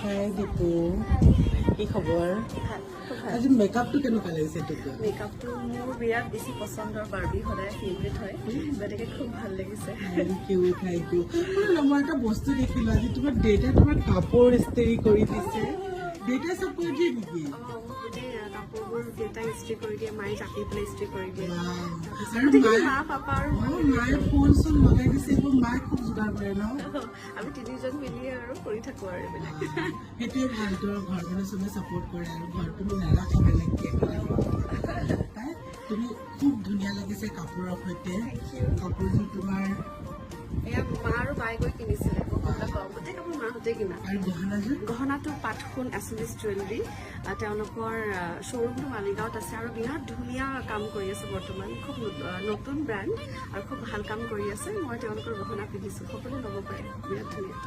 হাই দীপু, কি খবৰ? আজি মেকআপটো কেনেকুৱা লাগিছে তোক? মেকআপটো মোৰ বিৰাট বেছি পচন্দৰ, বাৰ্বি সদায় ফেভৰেট হয়, গতিকে খুব ভাল লাগিছে। Thank you. মই এটা বস্তু দেখিলো আজি, তোমাৰ দেউতাই তোমাৰ কাপোৰ ইস্ত্ৰি কৰি দিছে। দেউতাই চব কৰি দিয়ে নেকি? গোটেই কাপোৰবোৰ দেউতাই ইস্ত্ৰি কৰি দিয়ে, মায়ে জাপি পেলাই ইস্ত্ৰি কৰি দিয়ে। মা পাপা আৰু মায়ে ফুল চুল লগাই দিছে, এইবোৰ মায়ে খুব যোগাৰ কৰে ন? আমি তিনিজন মিলিয়ে আৰু কৰি থাকো আৰু এইবিলাক। সেইটোৱে ভাল, তোমাৰ ঘৰখনে চবে চাপৰ্ট কৰে আৰু ঘৰটো নাৰাখে বেলেগকে। তুমি খুব ধুনীয়া লাগিছে কাপোৰৰ সৈতে। কাপোৰযোৰ তোমাৰ এয়া মা আৰু বাই গৈ কিনিছিলে, গোটেই কাপোৰ মাহঁতে কিনা। আৰু গহনাযোৰ? গহনাটো পাটসোণ এছএমএছ জুৱেলাৰী, তেওঁলোকৰ শ্ব'ৰুমটো মালিগাঁৱত আছে আৰু বিৰাট ধুনীয়া কাম কৰি আছে বৰ্তমান। খুব নতুন ব্ৰেণ্ড আৰু খুব ভাল কাম কৰি আছে। মই তেওঁলোকৰ গহনা পিন্ধিছোঁ, সকলোৱে ল'ব পাৰে, বিৰাট ধুনীয়া।